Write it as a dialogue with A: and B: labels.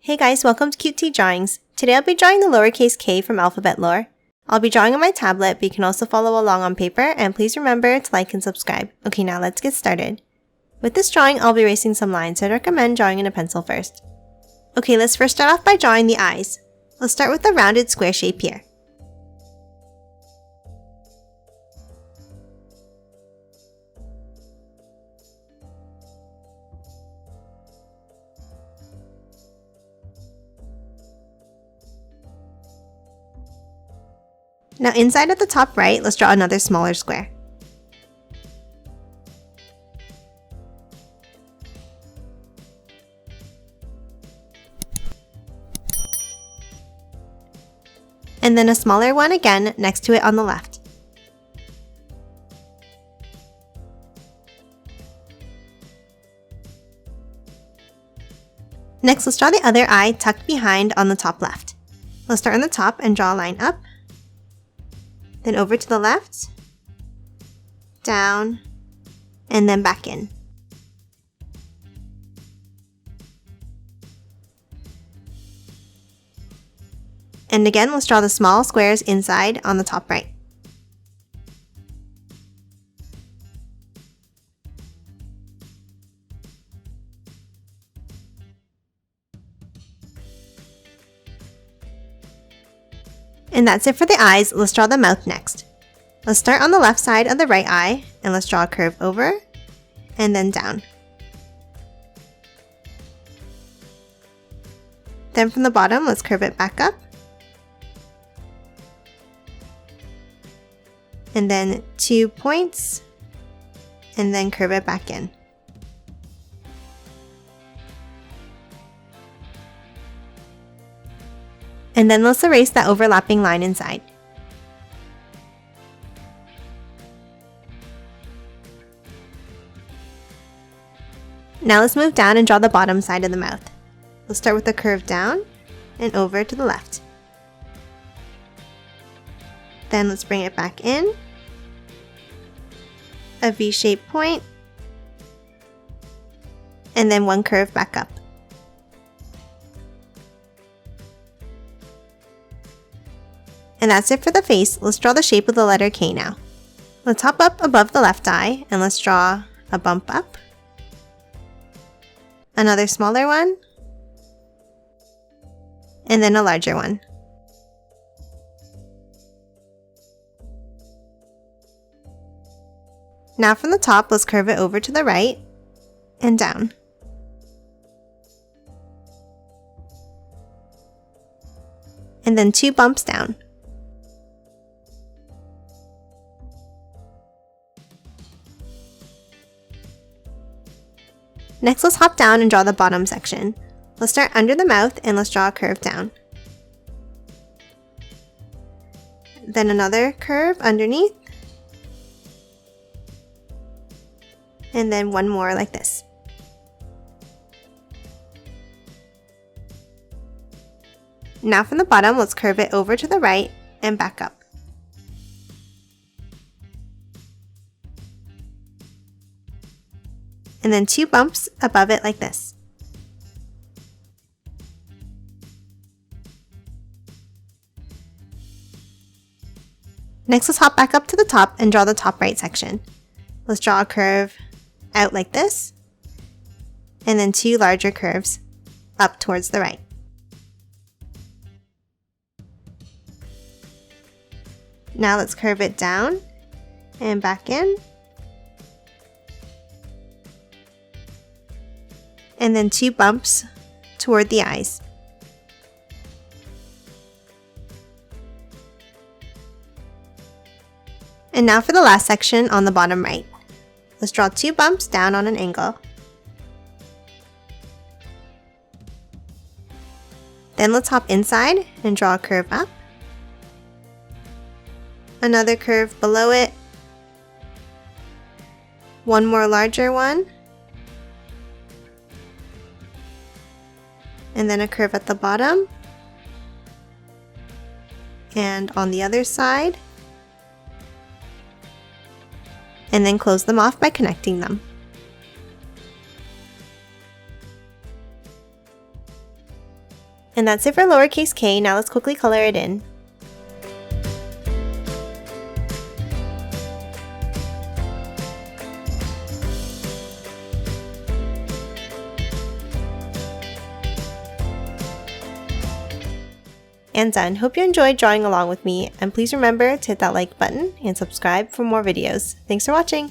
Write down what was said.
A: Hey guys, welcome to Cute Tea Drawings. Today I'll be drawing the lowercase k from alphabet lore. I'll be drawing on my tablet, but you can also follow along on paper, and please remember to like and subscribe. Okay, now let's get started. With this drawing, I'll be erasing some lines, so I'd recommend drawing in a pencil first. Okay, let's first start off by drawing the eyes. Let's start with the rounded square shape here. Now inside at the top right, let's draw another smaller square. And then a smaller one again next to it on the left. Next, let's draw the other eye tucked behind on the top left. Let's start on the top and draw a line up. Then over to the left, down, and then back in. And again, let's draw the small squares inside on the top right. And that's it for the eyes. Let's draw the mouth next. Let's start on the left side of the right eye, and let's draw a curve over, and then down. Then from the bottom, let's curve it back up. And then 2 points, and then curve it back in. And then let's erase that overlapping line inside. Now let's move down and draw the bottom side of the mouth. Let's start with the curve down and over to the left. Then let's bring it back in, a V-shaped point, and then one curve back up. And that's it for the face. Let's draw the shape of the letter K now. Let's hop up above the left eye and let's draw a bump up, another smaller one, and then a larger one. Now from the top, let's curve it over to the right and down. And then 2 bumps down. Next, let's hop down and draw the bottom section. Let's start under the mouth and let's draw a curve down. Then another curve underneath. And then one more like this. Now from the bottom, let's curve it over to the right and back up. And then 2 bumps above it like this. Next, let's hop back up to the top and draw the top right section. Let's draw a curve out like this, and then 2 larger curves up towards the right. Now let's curve it down and back in, and then 2 bumps toward the eyes. And now for the last section on the bottom right. Let's draw 2 bumps down on an angle. Then let's hop inside and draw a curve up, another curve below it, one more larger one, and then a curve at the bottom, and on the other side, and then close them off by connecting them. And that's it for lowercase k. Now let's quickly color it in. And done. Hope you enjoyed drawing along with me, and please remember to hit that like button and subscribe for more videos. Thanks for watching!